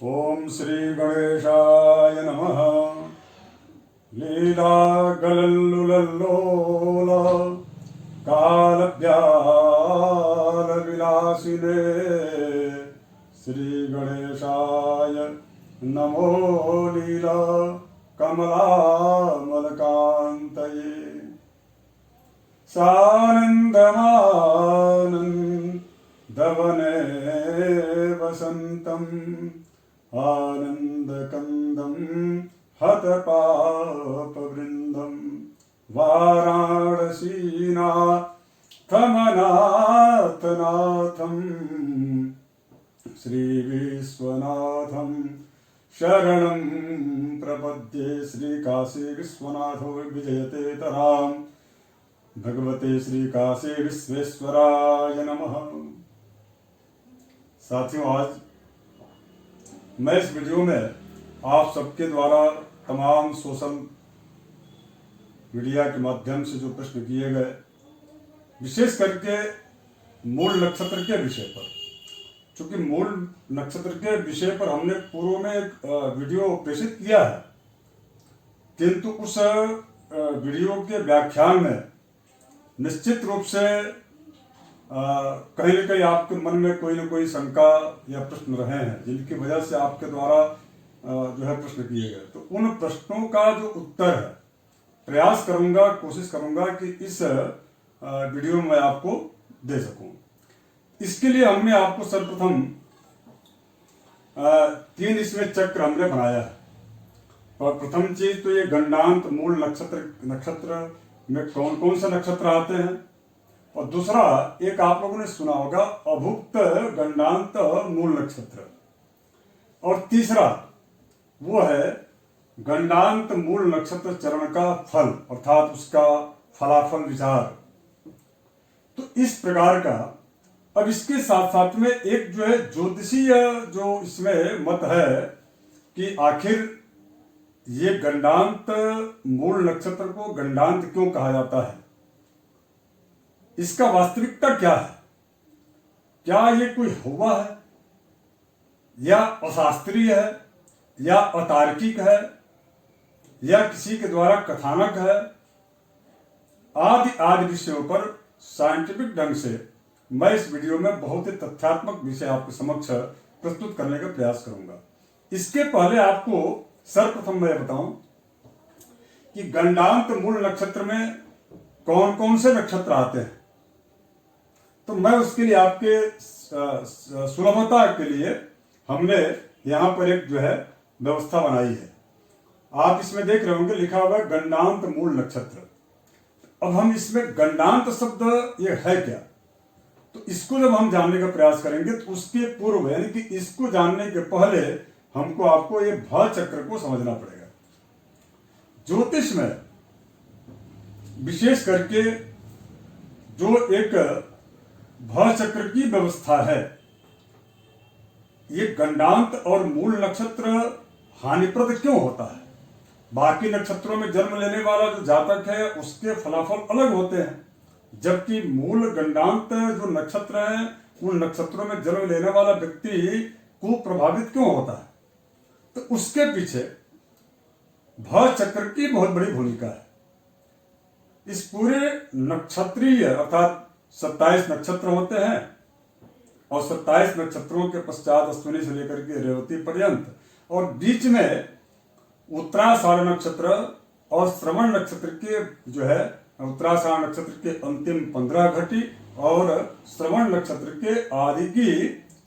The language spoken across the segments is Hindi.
ओम श्री गणेशाय नमः। लीला गलल्लुल्लोल कालव्याल विलासिने श्री गणेशाय नमो लीला कमलामलकान्तये सानन्दमानन्दवने वसन्तम् आनन्दकन्दं हतपापवृन्दं वाराणसीनाथमनाथनाथं श्रीविश्वनाथं शरणं प्रपद्ये। श्रीकाशी विश्वनाथो विजयते तरां भगवते श्रीकाशी विश्वेश्वराय नमः। साथियों, आज मैं इस वीडियो में आप सबके द्वारा तमाम सोशल मीडिया के माध्यम से जो प्रश्न किए गए, विशेष करके मूल नक्षत्र के विषय पर, चूंकि मूल नक्षत्र के विषय पर हमने पूर्व में एक वीडियो प्रेषित किया है, किंतु उस वीडियो के व्याख्यान में निश्चित रूप से कहीं न कहीं आपके मन में कोई न कोई शंका या प्रश्न रहे हैं, जिनकी वजह से आपके द्वारा जो है प्रश्न किए गए। तो उन प्रश्नों का जो उत्तर है, प्रयास करूंगा, कोशिश करूंगा कि इस वीडियो में आपको दे सकूं। इसके लिए हमने आपको सर्वप्रथम 3 इसमें चक्र हमने बनाया है। और प्रथम चीज तो ये गंडांत मूल नक्षत्र में कौन कौन से नक्षत्र आते हैं, और दूसरा एक आप लोगों ने सुना होगा अभुक्त गंडांत मूल नक्षत्र, और तीसरा वो है गंडांत मूल नक्षत्र चरण का फल, अर्थात उसका फलाफल विचार। तो इस प्रकार का अब इसके साथ साथ में एक जो है ज्योतिषीय जो इसमें मत है कि आखिर ये गंडांत मूल नक्षत्र को गंडांत क्यों कहा जाता है, इसका वास्तविकता क्या है, क्या ये कोई हुआ है या अशास्त्रीय है या अतार्किक है या किसी के द्वारा कथानक है, आदि आदि विषयों पर साइंटिफिक ढंग से मैं इस वीडियो में बहुत ही तथ्यात्मक विषय आपके समक्ष प्रस्तुत करने का प्रयास करूंगा। इसके पहले आपको सर्वप्रथम मैं बताऊं कि गंडांत मूल नक्षत्र में कौन कौन से नक्षत्र आते हैं। तो मैं उसके लिए आपके सुलभता के लिए हमने यहाँ पर एक जो है व्यवस्था बनाई है। आप इसमें देख रहे होंगे लिखा हुआ है गंडांत मूल नक्षत्र। अब हम इसमें गंडांत शब्द ये है क्या, तो इसको जब हम जानने का प्रयास करेंगे तो उसके पूर्व यानी कि इसको जानने के पहले हमको आपको ये भ चक्र को समझना पड़ेगा। ज्योतिष में विशेष करके जो एक भ चक्र की व्यवस्था है, ये गंडांत और मूल नक्षत्र हानिप्रद क्यों होता है। बाकी नक्षत्रों में जन्म लेने वाला जो जातक है उसके फलाफल अलग होते हैं, जबकि मूल गंडांत जो नक्षत्र है उन नक्षत्रों में जन्म लेने वाला व्यक्ति को प्रभावित क्यों होता है। तो उसके पीछे भ चक्र की बहुत बड़ी भूमिका है। इस पूरे नक्षत्रीय अर्थात 27 नक्षत्र होते हैं, और 27 नक्षत्रों के पश्चात अश्विनी से लेकर के रेवती पर्यंत, और बीच में उत्तराषाढ़ नक्षत्र और श्रवण नक्षत्र के जो है उत्तराषाढ़ नक्षत्र के अंतिम 15 घटी और श्रवण नक्षत्र के आदि की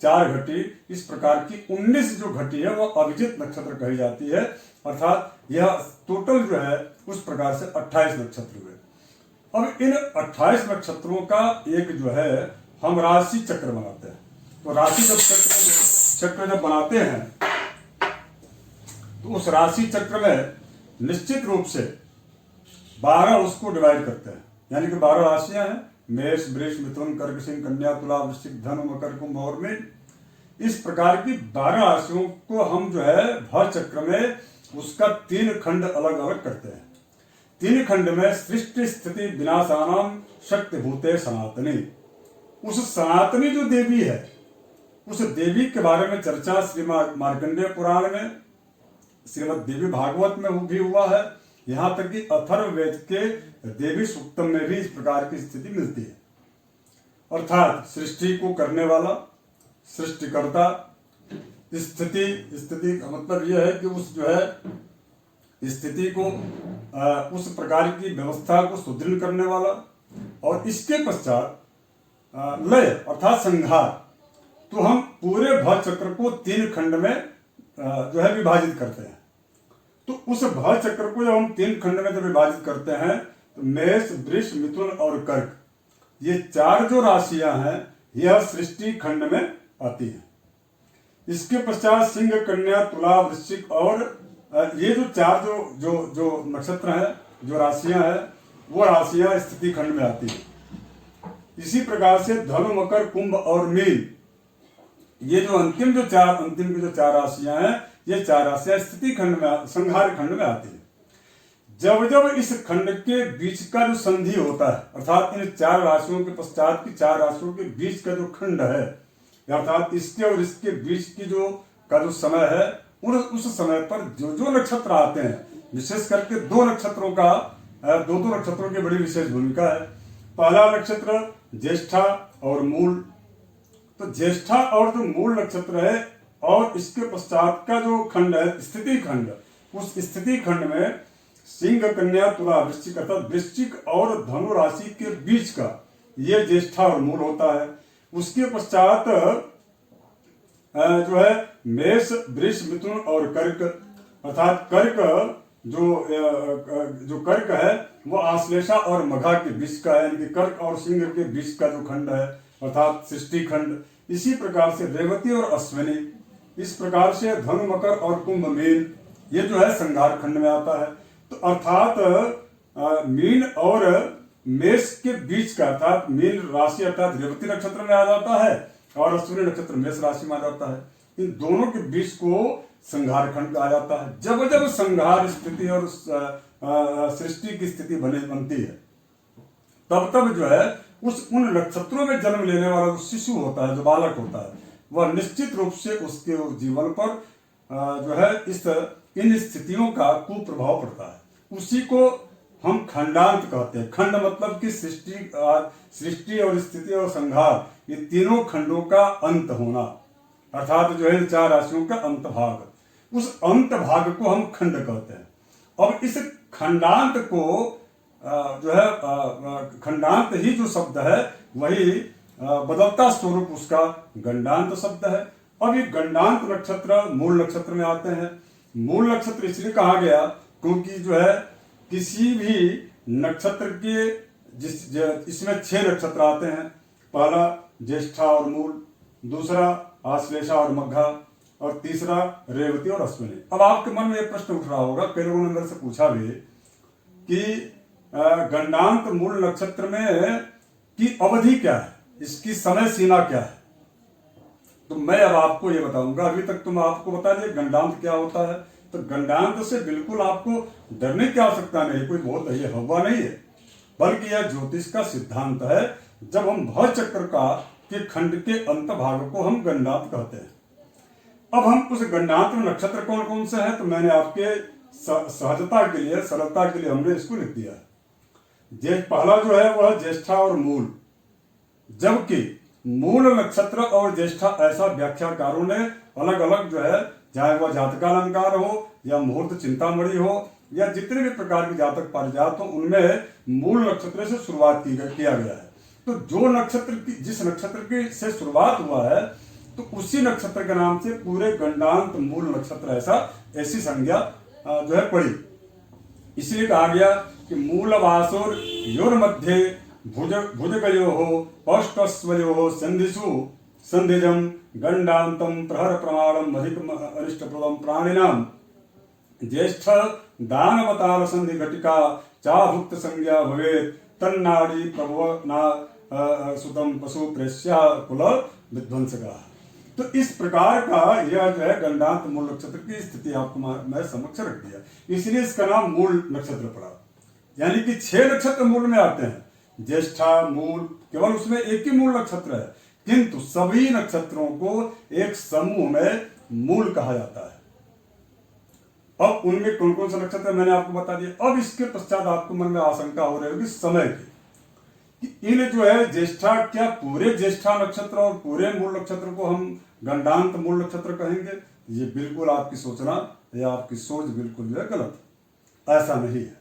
4 घटी, इस प्रकार की 19 जो घटी है वो अभिजित नक्षत्र कही जाती है। अर्थात यह टोटल जो है उस प्रकार से 28 नक्षत्र हुए। अब इन 28 नक्षत्रों का एक जो है हम राशि चक्र बनाते हैं। तो राशि चक्र जब बनाते हैं तो उस राशि चक्र में निश्चित रूप से 12 उसको डिवाइड करते हैं, यानी कि 12 राशियां हैं, मेष वृष मिथुन कर्क सिंह कन्या तुला वृश्चिक धनु मकर कुंभ और मीन। इस प्रकार की 12 राशियों को हम जो है भ चक्र में उसका 3 खंड अलग अलग करते हैं। 3 खंड में सृष्टि स्थिति विनाशानाम शक्ति भूते सनातनी, उस सनातनी जो देवी है उस देवी के बारे में चर्चा श्रीमद् मार्कंडेय पुराण में, श्रीमद् देवी भागवत में भी हुआ है। यहाँ तक कि अथर्ववेद के देवी सूक्तम में भी इस प्रकार की स्थिति मिलती है। अर्थात सृष्टि को करने वाला, सृष्टिकर्ता, स्थिति का मतलब यह है कि उस जो है स्थिति को उस प्रकार की व्यवस्था को सुदृढ़ करने वाला, और इसके पश्चात लय अर्थात संहार। तो हम पूरे भव चक्र को 3 खंड में जो है विभाजित करते हैं। तो उस भव चक्र को जब हम 3 खंड में जब विभाजित करते हैं तो मेष, वृष, मिथुन और कर्क, ये 4 जो राशियां हैं यह सृष्टि खंड में आती है। इसके पश्चात सिंह, कन्या, तुला, वृश्चिक और ये जो 4 जो नक्षत्र हैं, जो राशियां हैं, वो राशियां स्थिति खंड में आती है। इसी प्रकार से धनु, मकर, कुंभ और मीन, ये जो अंतिम की जो 4 राशियां हैं, ये 4 राशियां स्थिति खंड में, संहार खंड में आती है। जब जब इस खंड के बीच का जो संधि होता है, अर्थात इन 4 राशियों के पश्चात की 4 राशियों के बीच का जो खंड है, अर्थात इसके और इसके बीच की जो समय है, उस समय पर जो नक्षत्र आते हैं, विशेष करके 2 नक्षत्रों का, 2 नक्षत्रों की बड़ी विशेष भूमिका है। पहला नक्षत्र ज्येष्ठा और मूल। तो ज्येष्ठा और जो मूल नक्षत्र है और इसके पश्चात का जो खंड है स्थिति खंड, उस स्थिति खंड में सिंह, कन्या, तुला, वृश्चिक अर्थात वृश्चिक और धनु राशि के बीच का ये ज्येष्ठा और मूल होता है। उसके पश्चात जो है मेष, वृष, मिथुन और कर्क, अर्थात कर्क जो कर्क है वो आश्लेषा और मघा के बीच का है, यानी कि कर्क और सिंह के बीच का जो खंड है अर्थात सृष्टि खंड। इसी प्रकार से रेवती और अश्विनी, इस प्रकार से धनु, मकर और कुंभ, मीन, ये जो है संहार खंड में आता है। तो अर्थात मीन और मेष के बीच का, अर्थात मीन राशि अर्थात रेवती नक्षत्र में आ जाता है और अश्विनी नक्षत्र मेष राशि में आ जाता है। इन दोनों के बीच को संहार खंड कहा जाता है। जब जब संहार स्थिति और सृष्टि की स्थिति बनती है, तब तब जो है उन नक्षत्रों में जन्म लेने वाला जो शिशु होता है, जो बालक होता है, वह निश्चित रूप से उसके जीवन पर जो है इन स्थितियों का कुप्रभाव पड़ता है। उसी को हम खंडांत कहते हैं। खंड मतलब कि सृष्टि और स्थिति और संहार, ये तीनों खंडों का अंत होना, अर्थात जो है 4 राशियों का अंत भाग, उस अंत भाग को हम खंड कहते हैं। अब इस खंडांत को जो है खंडांत ही जो शब्द है वही बदलता स्वरूप उसका गंडांत शब्द है। अब ये गंडांत नक्षत्र मूल नक्षत्र में आते हैं। मूल नक्षत्र इसलिए कहा गया क्योंकि जो है किसी भी नक्षत्र के इसमें 6 नक्षत्र आते हैं। पहला ज्येष्ठा और मूल, दूसरा आश्लेषा और मघा, और तीसरा रेवती और अश्विनी। अब आपके मन में एक प्रश्न उठ रहा होगा, कई लोगों ने मेरे से पूछा भी कि गंडांत मूल नक्षत्र में की अवधि क्या है, इसकी समय सीमा क्या है। तो मैं अब आपको ये बताऊंगा। अभी तक तो मैं आपको बता दिया गंडांत क्या होता है। तो गंडांत से बिल्कुल आपको डरने की आवश्यकता नहीं, कोई बहुत ये हवा नहीं है, बल्कि यह ज्योतिष का सिद्धांत है। जब हम भव चक्र के खंड के अंत भाग को हम गंडांत कहते हैं। अब हम उस गंडांत में नक्षत्र कौन कौन से हैं, तो मैंने आपके सहजता के लिए, सरलता के लिए हमने इसको लिख दिया है। पहला जो है वह ज्येष्ठा और मूल, जबकि मूल नक्षत्र और ज्येष्ठा ऐसा व्याख्याकारों ने अलग अलग जो है, चाहे वह जातकालंकार हो या मुहूर्त चिंतामणि हो या जितने भी प्रकार के जातक पारिजात हो, उनमें मूल नक्षत्र से शुरुआत किया गया है। तो जो नक्षत्र की जिस नक्षत्र की से शुरुआत हुआ है तो उसी नक्षत्र के नाम से पूरे गंडांत मूल नक्षत्र ऐसी संज्ञा जो है पड़ी। इसलिए कहा गया कि मूलवासुर योर मध्य भुजगयोः पौष्टस्वयोः संधिषु संधिजं गंडांतम प्रहर प्रमाणम अधिकम अरिष्टप्रदम प्राणिनाम ज्येष्ठ दानवतार संधि घटिका चाभुक्त संज्ञा भवेत् तन्नाड़ी प्रभव सुतम पशु प्रेष्या कुल विध्वंसका। तो इस प्रकार का यह जो है गंडांत मूल नक्षत्र की स्थिति आपको मैं समक्ष रख दिया, इसलिए इसका नाम मूल नक्षत्र पड़ा। यानी कि 6 नक्षत्र मूल में आते हैं। ज्येष्ठा, मूल, केवल उसमें एक ही मूल नक्षत्र है, किंतु सभी नक्षत्रों को एक समूह में मूल कहा जाता है। अब उनमें कौन कौन से नक्षत्र मैंने आपको बता दिया। अब इसके पश्चात आपको मन में आशंका हो रही होगी समय की, कि इन जो है ज्येष्ठा, क्या पूरे ज्येष्ठा नक्षत्र और पूरे मूल नक्षत्र को हम गंडांत मूल नक्षत्र कहेंगे? ये बिल्कुल आपकी सोचना या आपकी सोच बिल्कुल जो है गलत, ऐसा नहीं है।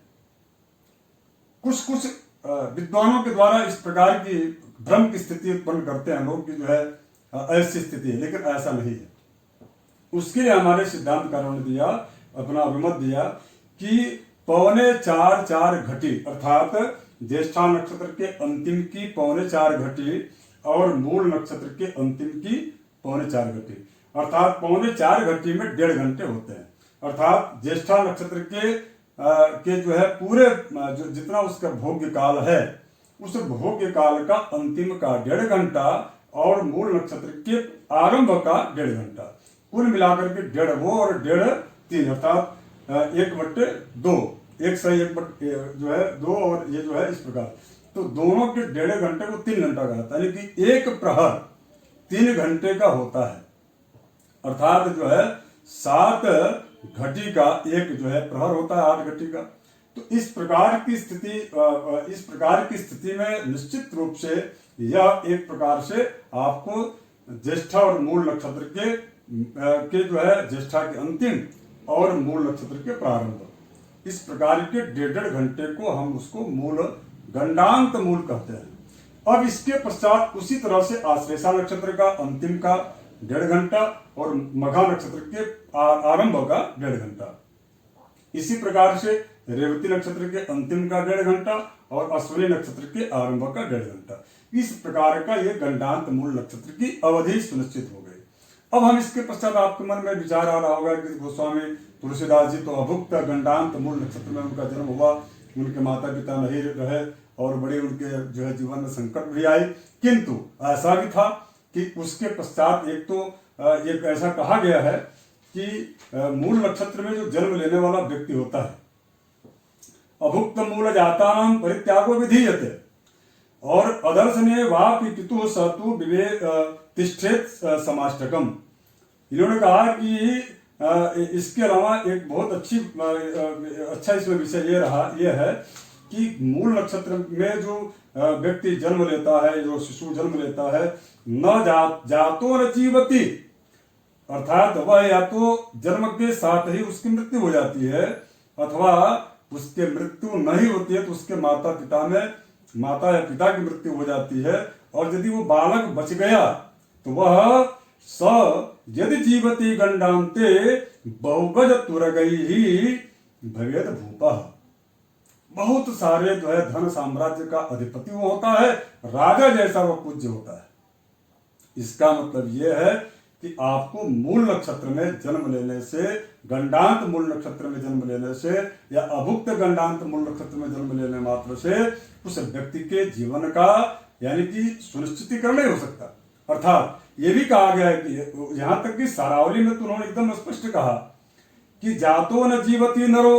कुछ कुछ विद्वानों के द्वारा इस प्रकार की भ्रम की स्थिति उत्पन्न करते हैं लोग कि जो है ऐसी स्थिति है, लेकिन ऐसा नहीं है। उसके लिए हमारे सिद्धांतकारों ने दिया, अपना अभिमत दिया कि 4.25 घटी अर्थात ज्येष्ठा नक्षत्र के अंतिम की 4.25 घटी और मूल नक्षत्र के अंतिम की 4.25 घटी, अर्थात 4.25 घटी में 1.5 घंटे होते हैं। अर्थात ज्येष्ठा नक्षत्र के जो है पूरे जो जितना उसका भोग्य काल है, उस भोग्य काल का अंतिम का 1.5 घंटा और मूल नक्षत्र के आरंभ का 1.5 घंटा, कुल मिलाकर के 1.5 वो और 1.5 3, अर्थात 1/2, 1 सही 1 जो है 2 और ये जो है इस प्रकार, तो दोनों के 1.5 घंटे को 3 घंटा कहता है, यानी कि एक प्रहर 3 घंटे का होता है। अर्थात जो है 7 घटी का एक जो है प्रहर होता है 8 घटी का। तो इस प्रकार की स्थिति में निश्चित रूप से यह एक प्रकार से आपको ज्येष्ठा और मूल नक्षत्र के जो है ज्येष्ठा के अंतिम और मूल नक्षत्र के प्रारंभ, इस प्रकार के 1.5 घंटे को हम उसको मूल गंडांत मूल कहते हैं। अब इसके पश्चात उसी तरह से आश्लेषा नक्षत्र का अंतिम का 1.5 घंटा और मघा नक्षत्र के आरंभ का 1.5 घंटा, इसी प्रकार से रेवती नक्षत्र के अंतिम का 1.5 घंटा और अश्विनी नक्षत्र के आरंभ का 1.5 घंटा। इस प्रकार का ये गंडांत मूल नक्षत्र की अवधि सुनिश्चित हो गई। अब हम इसके पश्चात आपके मन में विचार आ रहा होगा कि गोस्वामी तुलसीदास जी तो अभुक्त गंडांत मूल नक्षत्र में उनका जन्म हुआ, उनके माता पिता नहीं रहे और बड़े उनके जो है जीवन में संकट भी आए, किंतु ऐसा भी था कि उसके पश्चात एक ऐसा कहा गया है कि मूल नक्षत्र में जो जन्म लेने वाला व्यक्ति होता है, अभुक्त मूल जातानां परित्यागो विधीयते, और अदर्शने वापि पितुः सतु विवेक तिष्ठेत समाष्टकम। इन्होंने कहा कि इसके अलावा एक बहुत अच्छा इसमें विषय ये है कि मूल नक्षत्र में जो व्यक्ति जन्म लेता है, जो शिशु जन्म लेता है, न जातो न जीवति, अर्थात वह या तो जन्म के साथ ही उसकी मृत्यु हो जाती है अथवा उसके मृत्यु नहीं होती है तो उसके माता या पिता की मृत्यु हो जाती है, और यदि वो बालक बच गया तो वह यदि जीवती गंडांते बहुगज तुरगई ही भवेद भूपा, बहुत सारे जो है धन साम्राज्य का अधिपति वो होता है, राजा जैसा वह पूज्य होता है। इसका मतलब यह है कि आपको मूल नक्षत्र में जन्म लेने से, गंडांत मूल नक्षत्र में जन्म लेने से या अभुक्त गंडांत मूल नक्षत्र में जन्म लेने मात्र से उस व्यक्ति के जीवन का यानी कि सुनिश्चितीकरण नहीं हो सकता। अर्थात ये भी कहा गया है कि यहां तक कि सारावली में तो उन्होंने एकदम स्पष्ट कहा कि जातो न जीवती नरो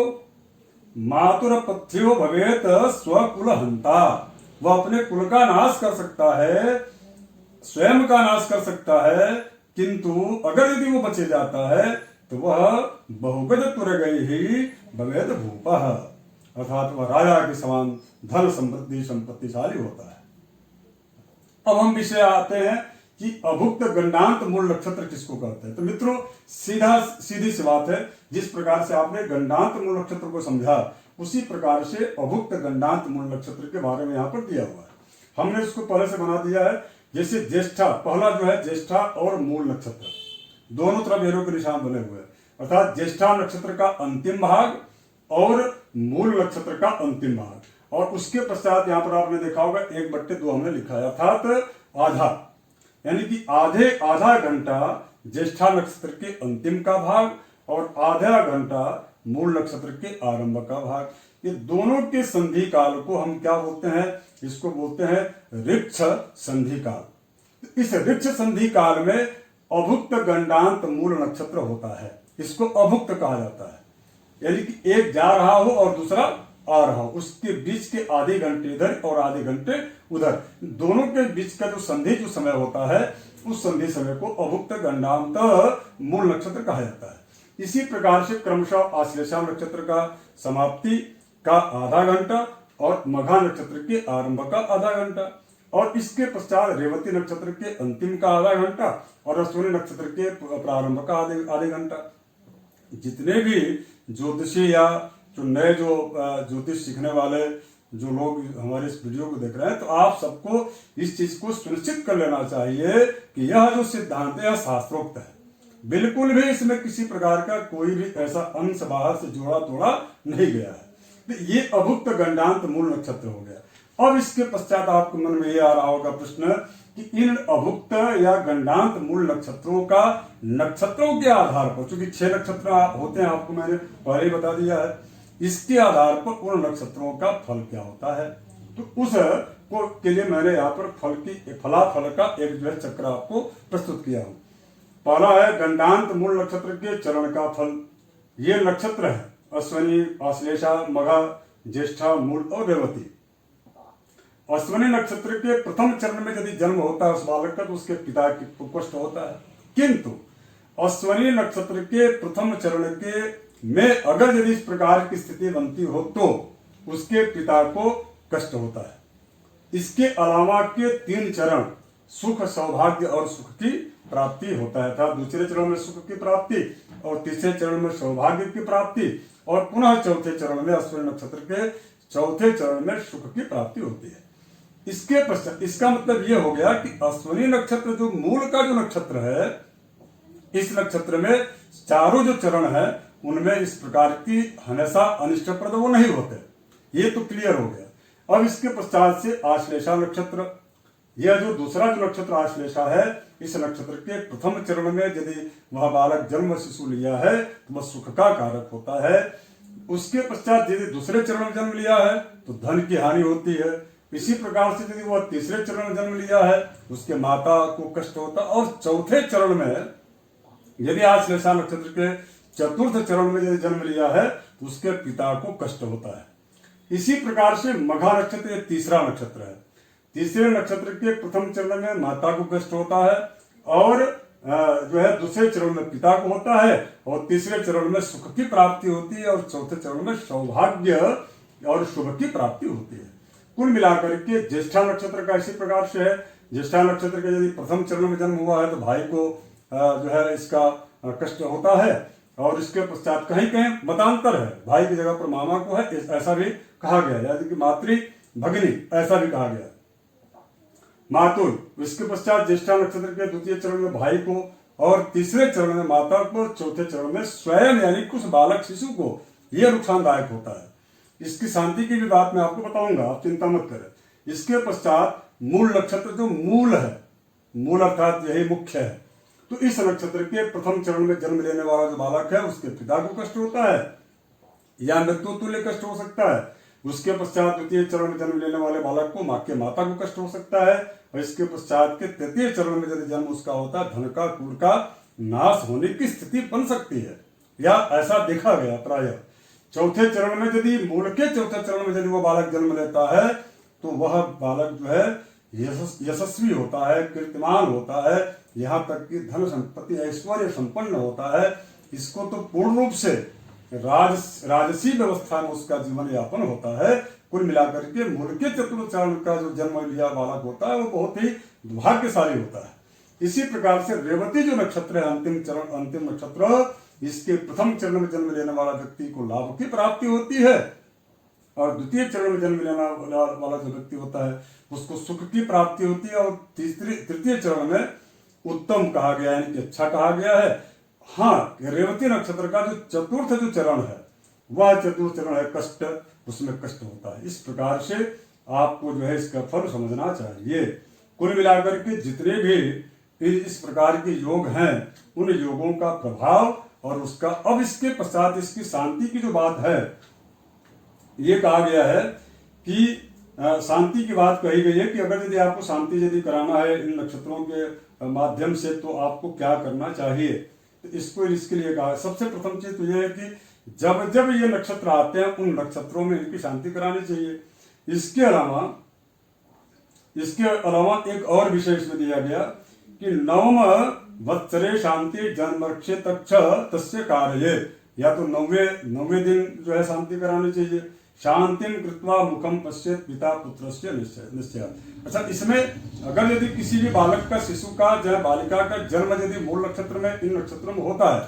मातुर पथ्यो भवेत स्वकुल हंता, वह अपने कुल का नाश कर सकता है, स्वयं का नाश कर सकता है, किंतु अगर यदि वो बचे जाता है तो वह बहुगज तुरगई ही भवेद भूपा, अर्थात वह राजा के समान धन समृद्धि संपत्तिशाली होता है। अब हम विषय आते हैं कि अभुक्त गंडांत मूल नक्षत्र किसको कहते हैं। तो मित्रों सीधी सी बात है, जिस प्रकार से आपने गंडांत मूल नक्षत्र को समझा उसी प्रकार से अभुक्त गंडांत मूल नक्षत्र के बारे में यहाँ पर दिया हुआ है। हमने उसको पहले से बना दिया है, जैसे ज्येष्ठा, पहला जो है ज्येष्ठा और मूल नक्षत्र दोनों तरफ एरो के निशान बने हुए हैं, अर्थात ज्येष्ठा नक्षत्र का अंतिम भाग और मूल नक्षत्र का अंतिम भाग, और उसके पश्चात यहाँ पर आपने देखा होगा 1/2 हमने लिखा है, अर्थात आधा, यानी कि आधा घंटा ज्येष्ठा नक्षत्र के अंतिम का भाग और आधा घंटा मूल नक्षत्र के आरंभ का भाग। ये दोनों के संधि काल को हम क्या बोलते हैं? इसको बोलते हैं ऋक्ष संधि काल। इस ऋक्ष संधि काल में अभुक्त गंडांत मूल नक्षत्र होता है, इसको अभुक्त कहा जाता है, यानी कि एक जा रहा हो और दूसरा आ रहा हो, उसके बीच के आधे घंटे इधर और आधे घंटे उधर, दोनों के बीच का जो संधि जो समय होता है, उस संधि समय को अभुक्त गंडांत मूल नक्षत्र कहा जाता है। इसी प्रकार से क्रमशः आश्लेषा नक्षत्र का समाप्ति का आधा घंटा और मघा नक्षत्र के आरंभ का आधा घंटा, और इसके पश्चात रेवती नक्षत्र के अंतिम का आधा घंटा और अश्विनी नक्षत्र के प्रारंभ का आधे घंटा। जितने भी ज्योतिषी या जो नए जो ज्योतिष सीखने वाले जो लोग हमारे इस वीडियो को देख रहे हैं, तो आप सबको इस चीज को सुनिश्चित कर लेना चाहिए कि यह जो सिद्धांत है शास्त्रोक्त है, बिल्कुल भी इसमें किसी प्रकार का कोई भी ऐसा अंश बाहर से जोड़ा तोड़ा नहीं गया है। तो ये अभुक्त गंडांत मूल नक्षत्र हो गया। अब इसके पश्चात आपके मन में ये आ रहा होगा प्रश्न कि इन अभुक्त या गंडांत मूल नक्षत्रों का नक्षत्रों के आधार पर, चूंकि 6 नक्षत्र होते हैं, आपको मैंने पहले ही बता दिया है, इसके आधार पर उन नक्षत्रों का फल क्या होता है। तो उस को के लिए मैंने यहाँ पर फलाफल का एक जो है चक्र आपको प्रस्तुत किया हूं। पहला है गंडांत मूल नक्षत्र के चरण का फल। ये नक्षत्र है अश्विनी, आश्लेषा, मघा, ज्येष्ठा, मूल और रेवती। अश्विनी नक्षत्र के प्रथम चरण में यदि जन्म होता है उस बालक का, तो उसके पिता को कष्ट होता है, किंतु अश्विनी नक्षत्र के प्रथम चरण के में अगर यदि इस प्रकार की स्थिति बनती हो तो उसके पिता को कष्ट होता है। इसके अलावा के 3 चरण सुख, सौभाग्य और सुख की प्राप्ति होता है, अर्थात दूसरे चरण में सुख की प्राप्ति और तीसरे चरण में सौभाग्य की प्राप्ति और पुनः चौथे चरण में अश्विनी नक्षत्र के चौथे चरण में सुख की प्राप्ति होती है। इसके पश्चात इसका मतलब यह हो गया कि अश्विनी नक्षत्र जो मूल का जो नक्षत्र है, इस नक्षत्र में चारों जो चरण है उनमें इस प्रकार की हमेशा अनिष्टप्रद वो नहीं होते, ये तो क्लियर हो गया। अब इसके पश्चात से आश्लेषा नक्षत्र, यह जो दूसरा जो नक्षत्र आश्लेषा है, इस नक्षत्र के प्रथम चरण में यदि वह बालक जन्म शिशु लिया है तो वह सुख का कारक होता है। उसके पश्चात यदि दूसरे चरण में जन्म लिया है तो धन की हानि होती है। इसी प्रकार से यदि वह तीसरे चरण में जन्म लिया है उसके माता को कष्ट होता है, और चौथे चरण में यदि आश्लेषा नक्षत्र के चतुर्थ चरण में यदि जन्म लिया है तो उसके पिता को कष्ट होता है। इसी प्रकार से मघा नक्षत्र तीसरा नक्षत्र है। तीसरे नक्षत्र के प्रथम चरण में माता को कष्ट होता है और जो है दूसरे चरण में पिता को होता है और तीसरे चरण में सुख की प्राप्ति होती है और चौथे चरण में सौभाग्य और शुभ की प्राप्ति होती है। कुल मिलाकर के ज्येष्ठा नक्षत्र का इसी प्रकार से है। ज्येष्ठा नक्षत्र के यदि प्रथम चरण में जन्म हुआ है तो भाई को जो है इसका कष्ट होता है, और इसके पश्चात कहीं कहीं मतांतर है, भाई की जगह पर मामा को है ऐसा भी कहा गया, यानी कि मातृ भगिनी ऐसा भी कहा गया, मातुल। इसके पश्चात ज्येष्ठा नक्षत्र के द्वितीय चरण में भाई को और तीसरे चरण में माता को, चौथे चरण में स्वयं यानी कुछ बालक शिशु को यह नुकसानदायक होता है। इसकी शांति की भी बात मैं आपको बताऊंगा, आप चिंता मत करें। इसके पश्चात मूल नक्षत्र जो मूल है, मूल अर्थात यही मुख्य है, तो इस नक्षत्र के प्रथम चरण में जन्म लेने वाला जो बालक है उसके पिता को कष्ट होता है या मृत्यु तुल्य कष्ट हो सकता है। उसके पश्चात द्वितीय चरण में जन्म लेने वाले बालक को माँ के माता को कष्ट हो सकता है, और इसके पश्चात के तृतीय चरण में यदि जन्म उसका होता है धन का कुल का नाश होने की स्थिति बन सकती है, या ऐसा देखा गया प्रायः। चौथे चरण में यदि मूल के चौथे चरण में यदि वो बालक जन्म लेता है तो वह बालक जो है यशस्वी होता है, कीर्तिमान होता है, यहाँ तक कि धन संपत्ति ऐश्वर्य संपन्न होता है। इसको तो पूर्ण रूप से राजसी व्यवस्था में उसका जीवन यापन होता है। कुल मिलाकर के मूल के चतुर्थ चरण का जो जन्म लिया बालक होता है वो बहुत ही भाग्यशाली होता है। इसी प्रकार से रेवती जो नक्षत्र है अंतिम नक्षत्र, इसके प्रथम चरण में जन्म लेने वाला व्यक्ति को लाभ की प्राप्ति होती है, और द्वितीय चरण में जन्म लेने वाला जो व्यक्ति होता है उसको सुख की प्राप्ति होती है, और तृतीय चरण में उत्तम कहा गया है, यानी कि अच्छा कहा गया है। हाँ, रेवती नक्षत्र का जो चतुर्थ जो चरण है वह चतुर्थ चरण है कष्ट, उसमें कष्ट होता है। इस प्रकार से आपको जो है इसका फल समझना चाहिए। कुल मिलाकर के जितने भी इस प्रकार के योग हैं उन योगों का प्रभाव और उसका, अब इसके पश्चात इसकी शांति की जो बात है, ये कहा गया है कि शांति की बात कही गई है कि अगर यदि आपको शांति यदि कराना है इन नक्षत्रों के माध्यम से तो आपको क्या करना चाहिए। तो इसके लिए कहा, सबसे प्रथम चीज तो यह है कि जब जब ये नक्षत्र आते हैं उन नक्षत्रों में इनकी शांति करानी चाहिए। इसके अलावा एक और विषय इसमें दिया गया कि नवम वत्सरे शांति जन्मर्क्षे तक्ष तस्य कार्ये, या तो नौवे दिन जो है शांति करानी चाहिए। शांतिम कृत्वा मुखम पश्येत पिता पुत्रस्य निश्चय। अच्छा, इसमें अगर यदि किसी भी बालक का, शिशु का या बालिका का जन्म यदि मूल नक्षत्र में, इन नक्षत्रों में होता है,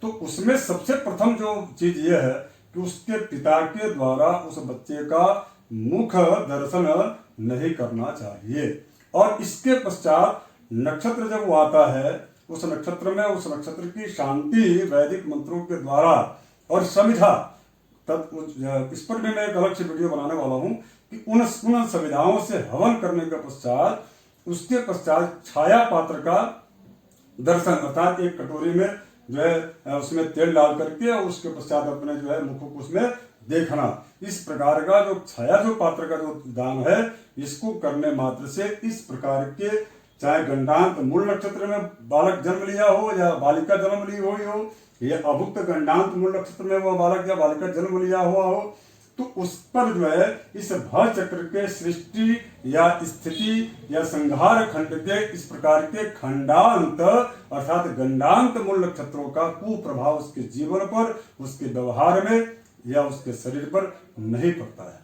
तो उसमें सबसे प्रथम जो चीज यह है कि उसके पिता के द्वारा उस बच्चे का मुख दर्शन नहीं करना चाहिए। और इसके पश्चात नक्षत्र जब वो आता है, उस नक्षत्र में उस नक्षत्र की शांति वैदिक मंत्रों के द्वारा और समिधा, इस पर भी मैं एक अलग से वीडियो बनाने वाला हूं कि उन समिधाओं से हवन करने के पश्चात, उसके पश्चात छाया पात्र का दर्शन, अर्थात एक कटोरी में जो है उसमें तेल डाल करके और उसके पश्चात अपने जो है मुख को उसमें देखना। इस प्रकार का जो छाया जो पात्र का जो दान है, इसको करने मात्र से इस प्रकार के, चाहे गंडांत मूल नक्षत्र में बालक जन्म लिया हो या बालिका जन्म ली हुई हो, या अभुक्त गंडांत मूल नक्षत्र में वह बालक या बालिका जन्म लिया हुआ हो, तो उस पर जो है इस भव चक्र के सृष्टि या स्थिति या संहार खंड के इस प्रकार के खंडांत अर्थात गंडांत मूल नक्षत्रों का कुप्रभाव उसके जीवन पर, उसके व्यवहार में या उसके शरीर पर नहीं पड़ता है।